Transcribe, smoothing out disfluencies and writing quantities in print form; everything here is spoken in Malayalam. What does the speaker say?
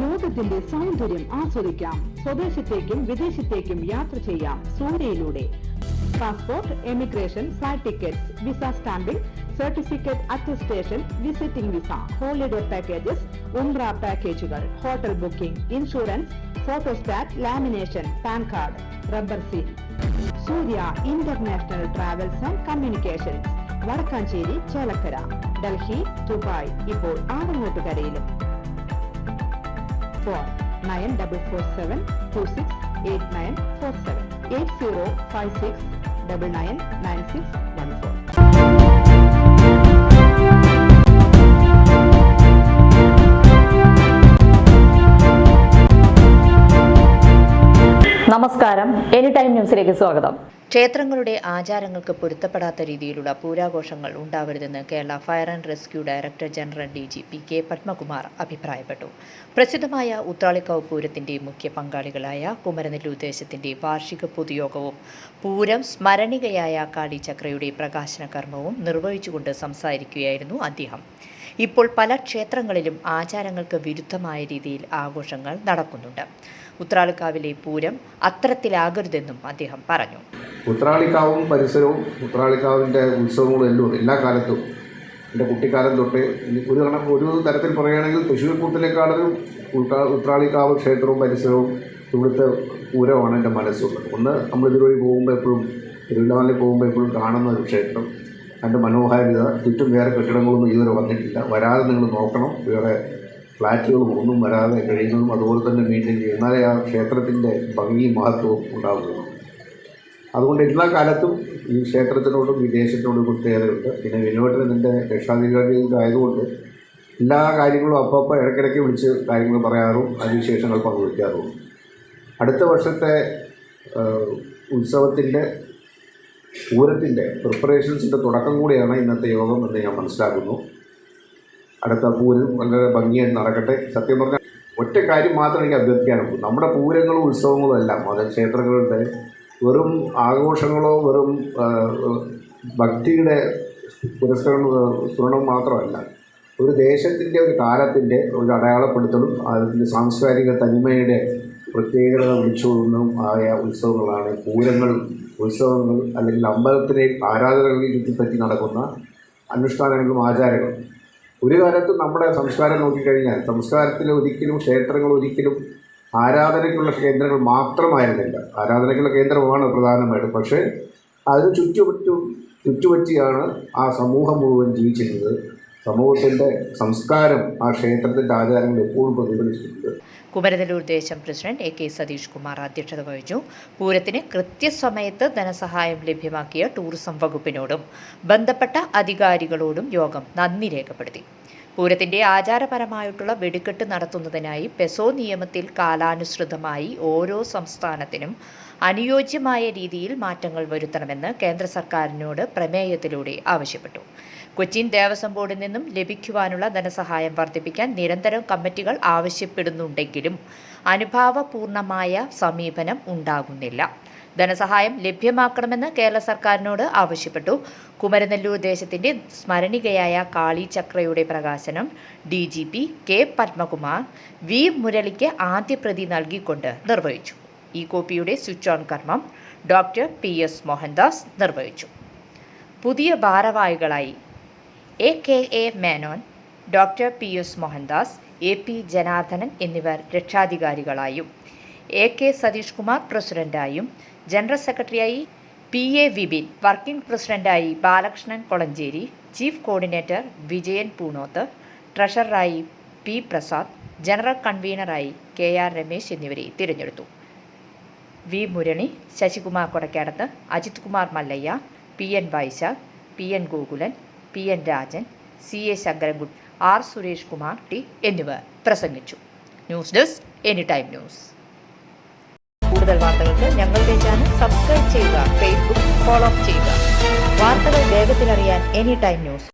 ലോകത്തിന്റെ സൗന്ദര്യം ആസ്വദിക്കാം. സ്വദേശത്തേക്കും വിദേശത്തേക്കും യാത്ര ചെയ്യാം സൂര്യയിലൂടെ. Passport, emigration, flight tickets, visa stamping, certificate attestation, visiting visa, holiday packages, ഉംറ പാക്കേജുകൾ, hotel booking, insurance, photostat, lamination, pan card, rubber seal. Surya international travels and communications, Vadakkanchery, Chelakkara, Delhi, Dubai, ഇപ്പോൾ ആറങ്ങോട്ടുകരയിലും. ഫോൺ 9447268947 8056999614. നമസ്കാരം, എനി ടൈം ന്യൂസിലേക്ക് സ്വാഗതം. ക്ഷേത്രങ്ങളുടെ ആചാരങ്ങൾക്ക് പൊരുത്തപ്പെടാത്ത രീതിയിലുള്ള പൂരാഘോഷങ്ങൾ ഉണ്ടാവരുതെന്ന് Kerala fire and rescue director general DGP K Padmakumar അഭിപ്രായപ്പെട്ടു. പ്രസിദ്ധമായ ഉത്രാളിക്കാവ് പൂരത്തിന്റെ മുഖ്യ പങ്കാളികളായ കുമരനെല്ലൂർ ദേശത്തിന്റെ വാർഷിക പൊതുയോഗവും പൂരം സ്മരണികയായ കാളിചക്രയുടെ പ്രകാശന കർമ്മവും നിർവഹിച്ചുകൊണ്ട് സംസാരിക്കുകയായിരുന്നു അദ്ദേഹം. ഇപ്പോൾ പല ക്ഷേത്രങ്ങളിലും ആചാരങ്ങൾക്ക് വിരുദ്ധമായ രീതിയിൽ ആഘോഷങ്ങൾ നടക്കുന്നുണ്ട്. ഉത്രാളിക്കാവിലെ പൂരം അത്തരത്തിലാകരുതെന്നും അദ്ദേഹം പറഞ്ഞു. ഉത്രാളിക്കാവും പരിസരവും ഉത്രാളിക്കാവിൻ്റെ ഉത്സവങ്ങളും എല്ലാം എല്ലാ കാലത്തും എൻ്റെ കുട്ടിക്കാലം തൊട്ട് ഒരു തരത്തിൽ പറയുകയാണെങ്കിൽ തൃശ്ശൂർപൂരത്തിലേക്കാളും ഉത്രാളിക്കാവ് ക്ഷേത്രവും പരിസരവും ഇവിടുത്തെ പൂരമാണ് എൻ്റെ മനസ്സുള്ളത്. ഒന്ന് നമ്മളിതുവഴി പോകുമ്പോൾ എപ്പോഴും തിരുവല്ലാമലയിൽ പോകുമ്പോൾ എപ്പോഴും കാണുന്ന ഒരു ക്ഷേത്രം, അതിൻ്റെ മനോഹാരിത, ചുറ്റും വേറെ കെട്ടിടങ്ങളൊന്നും ഇതുവരെ വന്നിട്ടില്ല. വരാതെ നിങ്ങൾ നോക്കണം, വേറെ ഫ്ലാറ്റുകളും ഒന്നും വരാതെ കഴിയുന്നതും അതുപോലെ തന്നെ മെയിൻറ്റെയിൻ ചെയ്യും, എന്നാലേ ആ ക്ഷേത്രത്തിൻ്റെ ഭംഗിയും മഹത്വവും ഉണ്ടാകുന്നു. അതുകൊണ്ട് എല്ലാ കാലത്തും ഈ ക്ഷേത്രത്തിനോടും ഈ ദേശത്തിനോടും പ്രത്യേകതയുണ്ട്. പിന്നെ വിനോദത്തിന് ഇതിൻ്റെ രക്ഷാധികാരിയായതുകൊണ്ട് എല്ലാ കാര്യങ്ങളും അപ്പോൾ ഇടയ്ക്കിടയ്ക്ക് വിളിച്ച് കാര്യങ്ങൾ പറയാറും അതിനുശേഷങ്ങൾ പങ്കുവയ്ക്കാറും. അടുത്ത വർഷത്തെ ഉത്സവത്തിൻ്റെ പൂരത്തിൻ്റെ പ്രിപ്പറേഷൻസിൻ്റെ തുടക്കം കൂടിയാണ് ഇന്നത്തെ യോഗം എന്ന് ഞാൻ മനസ്സിലാക്കുന്നു. അടുത്ത പൂരം വളരെ ഭംഗിയായിട്ട് നടക്കട്ടെ. സത്യം പറഞ്ഞാൽ ഒറ്റ കാര്യം മാത്രം എനിക്ക് അഭ്യർത്ഥിക്കാനുള്ളൂ. നമ്മുടെ പൂരങ്ങളും ഉത്സവങ്ങളും എല്ലാം ക്ഷേത്രങ്ങളുടെ വെറും ആഘോഷങ്ങളോ വെറും ഭക്തിയുടെ സ്ഫുരണം മാത്രമല്ല, ഒരു ദേശത്തിൻ്റെ ഒരു കാലത്തിൻ്റെ ഒരു അടയാളപ്പെടുത്തലും അതിൻ്റെ സാംസ്കാരിക തനിമയുടെ പ്രത്യേകത വിളിച്ചോതുന്നതും ആയ ഉത്സവങ്ങളാണ് പൂരങ്ങൾ. ഉത്സവങ്ങൾ അല്ലെങ്കിൽ അമ്പലത്തിലെ ആരാധനകളെ ചുറ്റിപ്പറ്റി നടക്കുന്ന അനുഷ്ഠാനങ്ങളും ആചാരങ്ങളും. ഒരു കാലത്തും നമ്മുടെ സംസ്കാരം നോക്കിക്കഴിഞ്ഞാൽ സംസ്കാരത്തിൽ ഒരിക്കലും ക്ഷേത്രങ്ങൾ ഒരിക്കലും ആരാധനയ്ക്കുള്ള കേന്ദ്രങ്ങൾ മാത്രമായിരുന്നില്ല. ആരാധനയ്ക്കുള്ള കേന്ദ്രമാണ് പ്രധാനമായിട്ടും, പക്ഷേ അതിന് ചുറ്റുപറ്റിയാണ് ആ സമൂഹം മുഴുവൻ ജീവിച്ചിരുന്നത്. സമൂഹത്തിൻ്റെ സംസ്കാരം ആ ക്ഷേത്രത്തിൻ്റെ ആചാരങ്ങൾ എപ്പോഴും പ്രതിഫലിച്ചിട്ടുണ്ട്. കുമരനെല്ലൂർ ദേശം പ്രസിഡന്റ് AK സതീഷ് കുമാർ അധ്യക്ഷത വഹിച്ചു. പൂരത്തിന് കൃത്യസമയത്ത് ധനസഹായം ലഭ്യമാക്കിയ ടൂറിസം വകുപ്പിനോടും ബന്ധപ്പെട്ട അധികാരികളോടും യോഗം നന്ദി രേഖപ്പെടുത്തി. പൂരത്തിന്റെ ആചാരപരമായിട്ടുള്ള വെടിക്കെട്ട് നടത്തുന്നതിനായി പെസോ നിയമത്തിൽ കാലാനുസൃതമായി ഓരോ സംസ്ഥാനത്തിനും അനുയോജ്യമായ രീതിയിൽ മാറ്റങ്ങൾ വരുത്തണമെന്ന് കേന്ദ്ര സർക്കാരിനോട് പ്രമേയത്തിലൂടെ ആവശ്യപ്പെട്ടു. കൊച്ചിൻ ദേവസ്വം ബോർഡിൽ നിന്നും ലഭിക്കുവാനുള്ള ധനസഹായം വർദ്ധിപ്പിക്കാൻ നിരന്തരം കമ്മിറ്റികൾ ആവശ്യപ്പെടുന്നുണ്ടെങ്കിലും അനുഭാവപൂർണമായ സമീപനം ഉണ്ടാകുന്നില്ല. ധനസഹായം ലഭ്യമാക്കണമെന്ന് കേരള സർക്കാരിനോട് ആവശ്യപ്പെട്ടു. കുമരനെല്ലൂർ ദേശത്തിന്റെ സ്മരണികയായ കാളിചക്രയുടെ പ്രകാശനം DGP കെ പത്മകുമാർ V മുരളിക്ക് ആദ്യ പ്രതി നൽകിക്കൊണ്ട് നിർവഹിച്ചു. ഈ കോപ്പിയുടെ സ്വിച്ച് ഓൺ കർമ്മം ഡോക്ടർ PS മോഹൻദാസ് നിർവഹിച്ചു. പുതിയ ഭാരവാഹികളായി AKA Menon, doctor PS Mohandas, AP Janardhanan എന്നിവർ രക്ഷാധികാരികളായും AK സതീഷ് കുമാർ പ്രസിഡന്റായും ജനറൽ സെക്രട്ടറിയായി PA വിപിൻ, വർക്കിംഗ് പ്രസിഡന്റായി ബാലകൃഷ്ണൻ കൊളഞ്ചേരി, ചീഫ് കോർഡിനേറ്റർ വിജയൻ പൂണോത്ത്, ട്രഷററായി P പ്രസാദ്, ജനറൽ കൺവീനറായി KR രമേശ് എന്നിവരെ തിരഞ്ഞെടുത്തു. V Murali, Sasikumar Kodakkadath, Ajith Kumar Mallayya, PN Vaishakh, PN Gokulan, PN Rajan, CA Sankarankutty, R Suresh Kumar T എന്നിവർ പ്രസംഗിച്ചു. News desk any time news. കൂടുതൽ വാർത്തകൾക്ക് ഞങ്ങളുടെ ചാനൽ സബ്സ്ക്രൈബ് ചെയ്യുക, ഫേസ്ബുക്ക് ഫോളോ ചെയ്യുക. വാർത്തകൾ വേഗത്തിലറിയാൻ എനി ടൈം ന്യൂസ്.